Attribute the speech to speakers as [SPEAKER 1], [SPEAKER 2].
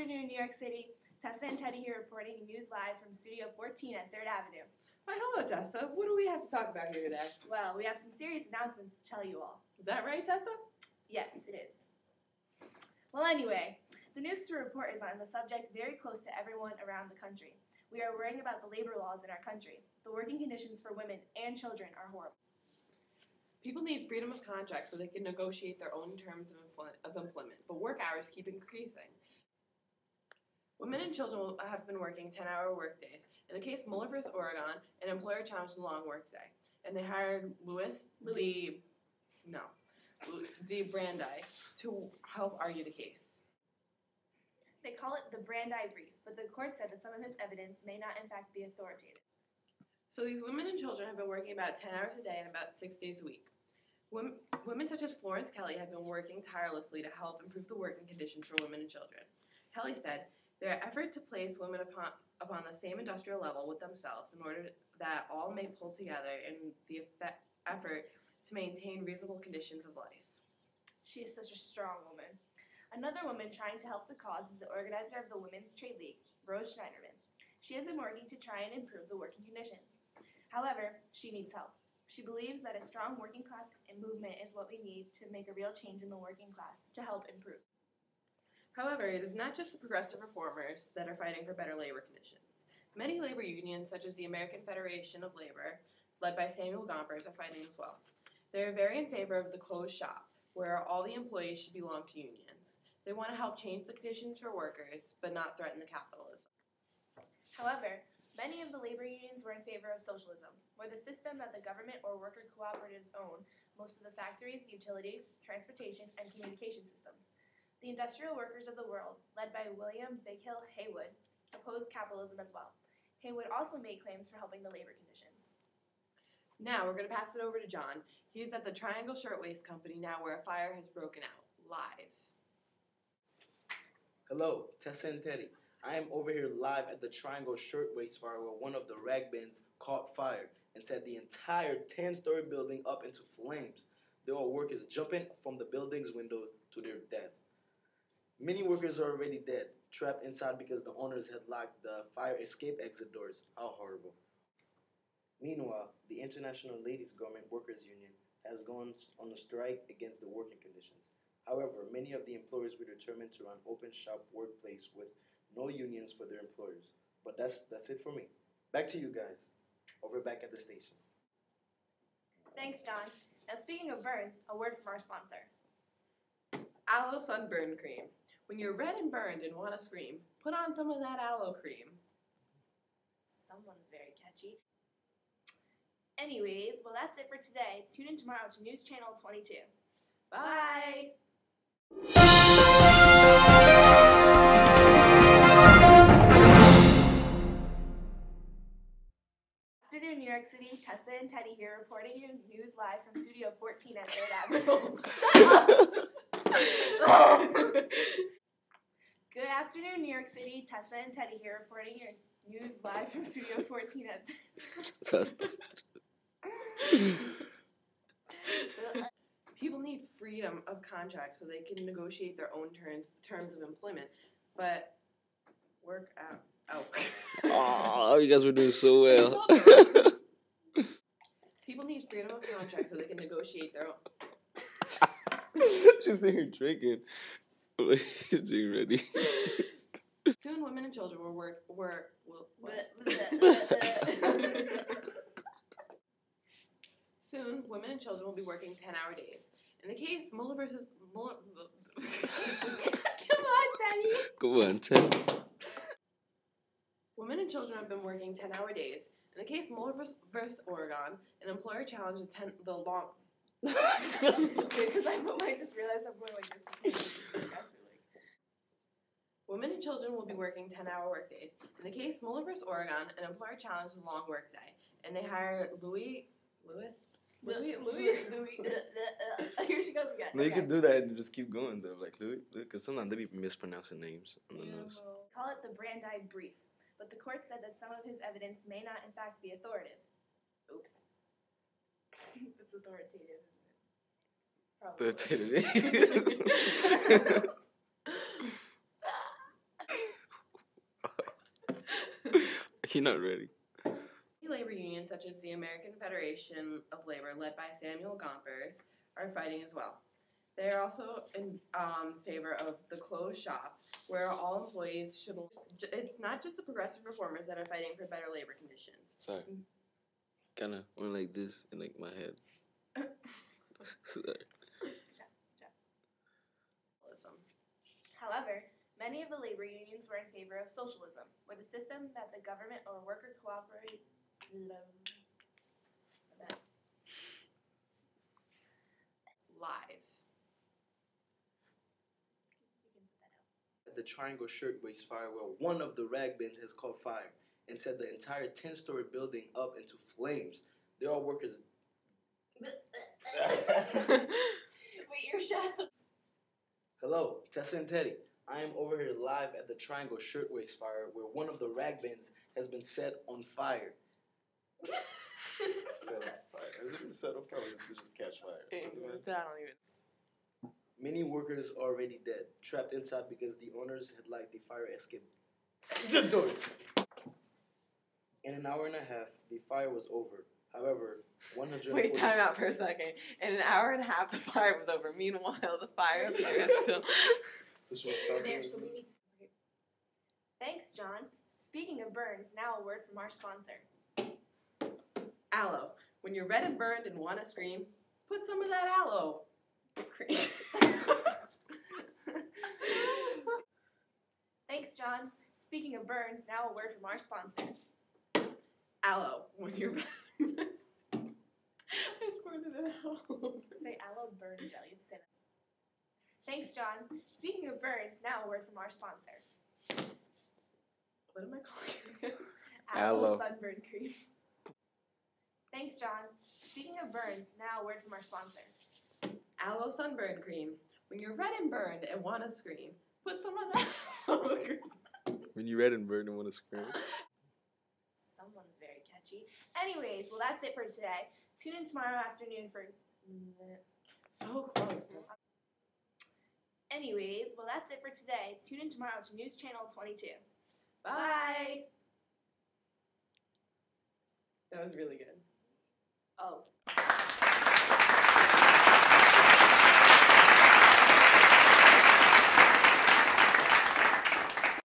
[SPEAKER 1] afternoon, New York City. Tessa and Teddy here reporting news live from Studio 14 at 3rd Avenue.
[SPEAKER 2] Why, hello, Tessa. What do we have to talk about here today?
[SPEAKER 1] Well, we have some serious announcements to tell you all.
[SPEAKER 2] Is that right, Tessa?
[SPEAKER 1] Yes, it is. Well, anyway, the news to report is on the subject very close to everyone around the country. We are worrying about the labor laws in our country. The working conditions for women and children are horrible.
[SPEAKER 2] People need freedom of contract so they can negotiate their own terms of employment, but work hours keep increasing. Women and children have been working 10-hour workdays. In the case Mueller v. Oregon, an employer challenged the long workday, and they hired Louis D. Brandeis to help argue the case.
[SPEAKER 1] They call it the Brandeis brief, but the court said that some of his evidence may not in fact be authoritative.
[SPEAKER 2] So these women and children have been working about 10 hours a day and about 6 days a week. Women such as Florence Kelly have been working tirelessly to help improve the working conditions for women and children. Kelly said, their effort to place women upon the same industrial level with themselves in order that all may pull together in the effort to maintain reasonable conditions of life.
[SPEAKER 1] She is such a strong woman. Another woman trying to help the cause is the organizer of the Women's Trade League, Rose Schneiderman. She has been working to try and improve the working conditions. However, she needs help. She believes that a strong working class movement is what we need to make a real change in the working class to help improve.
[SPEAKER 2] However, it is not just the progressive reformers that are fighting for better labor conditions. Many labor unions, such as the American Federation of Labor, led by Samuel Gompers, are fighting as well. They are very in favor of the closed shop, where all the employees should belong to unions. They want to help change the conditions for workers, but not threaten the capitalism.
[SPEAKER 1] However, many of the labor unions were in favor of socialism, where the system that the government or worker cooperatives own most of the factories, utilities, transportation, and communication systems. The industrial workers of the world, led by William Big Hill Haywood, opposed capitalism as well. Haywood also made claims for helping the labor conditions.
[SPEAKER 2] Now we're going to pass it over to John. He is at the Triangle Shirtwaist Company now where a fire has broken out, live.
[SPEAKER 3] Hello, Tessa and Teddy. I am over here live at the Triangle Shirtwaist fire where one of the rag bins caught fire and set the entire 10-story building up into flames. There were workers jumping from the building's window to their death. Many workers are already dead, trapped inside because the owners had locked the fire escape exit doors. How horrible. Meanwhile, the International Ladies Garment Workers Union has gone on a strike against the working conditions. However, many of the employers were determined to run open shop workplace with no unions for their employers. But that's it for me. Back to you guys. Over back at the station.
[SPEAKER 1] Thanks, John. Now speaking of burns, a word from our sponsor.
[SPEAKER 2] Aloe Sunburn Cream. When you're red and burned and want to scream, put on some of that aloe cream.
[SPEAKER 1] Someone's very catchy. Anyways, well that's it for today. Tune in tomorrow to News Channel 22. Bye! Afternoon, New York City. Tessa and Teddy here reporting your news live from Studio 14 at 3rd Avenue. Shut up! Good afternoon, New York City. Tessa and Teddy here reporting your news live from Studio 14 at
[SPEAKER 2] People need freedom of contract so they can negotiate their own terms of employment, but work out.
[SPEAKER 4] Oh, you guys were doing so well.
[SPEAKER 2] People need freedom of contract so they can negotiate their own.
[SPEAKER 4] Just sitting here drinking. He's doing ready.
[SPEAKER 2] Soon, women and children Soon, women and children will be working 10-hour days. In the case Mueller versus Mueller.
[SPEAKER 1] Come on, Teddy.
[SPEAKER 4] Go on, Ted.
[SPEAKER 2] Women and children have been working 10-hour days. In the case Mueller versus Oregon, an employer challenged the long.
[SPEAKER 1] Because I just realized I'm going like this.
[SPEAKER 2] Women and children will be working 10-hour workdays. In the case Mueller vs. Oregon, an employer challenged the long workday, and they hired Louis.
[SPEAKER 1] Here she goes again.
[SPEAKER 4] No, you can do that and just keep going though, like Louis, because sometimes they be mispronouncing names on the news.
[SPEAKER 1] Call it the Brandeis brief, but the court said that some of his evidence may not in fact be authoritative. Oops. It's authoritative, isn't it? Probably.
[SPEAKER 4] Authoritative. You're not ready.
[SPEAKER 2] Labor unions such as the American Federation of Labor, led by Samuel Gompers, are fighting as well. They are also in favor of the closed shop, where all employees should. It's not just the progressive reformers that are fighting for better labor conditions.
[SPEAKER 4] Sorry. Kind of went like this in like my head. Sorry.
[SPEAKER 1] However, many of the labor unions were in favor of socialism, where the system that the government or worker cooperates.
[SPEAKER 2] Live.
[SPEAKER 3] The Triangle Shirtwaist Fire, where one of the rag bins has caught fire and set the entire 10-story building up into flames. There are workers.
[SPEAKER 1] Wait, your shadow.
[SPEAKER 3] Hello, Tessa and Teddy. I am over here live at the Triangle Shirtwaist Fire, where one of the rag bins has been set on fire.
[SPEAKER 4] Set on fire. Is it set on fire or is it just catch fire?
[SPEAKER 2] I don't even.
[SPEAKER 3] Many workers are already dead, trapped inside because the owners had lighted the fire escape. In an hour and a half, the fire was over. However, 140.
[SPEAKER 2] Wait, time out for a second. In an hour and a half, the fire was over. Meanwhile, the fire is still.
[SPEAKER 3] So she was starting.
[SPEAKER 1] There, so we need to. Thanks, John. Speaking of burns, now a word from our sponsor.
[SPEAKER 2] Aloe. When you're red and burned and want to scream, put some of that aloe cream.
[SPEAKER 1] Thanks, John. Speaking of burns, now a word from our sponsor.
[SPEAKER 2] Aloe. When you're red. I squirted it out.
[SPEAKER 1] Say aloe burn gel. You have to say that. Thanks, John. Speaking of burns, now a word from our sponsor.
[SPEAKER 2] What am I calling it?
[SPEAKER 1] Aloe sunburn cream. Thanks, John. Speaking of burns, now a word from our sponsor.
[SPEAKER 2] Aloe sunburn cream. When you're red and burned and want to scream, put some of that aloe cream.
[SPEAKER 4] When you read and burned and want to scream.
[SPEAKER 1] Someone's very catchy. Anyways, well, that's it for today. Tune in tomorrow afternoon for.
[SPEAKER 2] So close.
[SPEAKER 1] Anyways, well, that's it for today. Tune in tomorrow to News Channel 22.
[SPEAKER 2] Bye. That was really good.
[SPEAKER 1] Oh.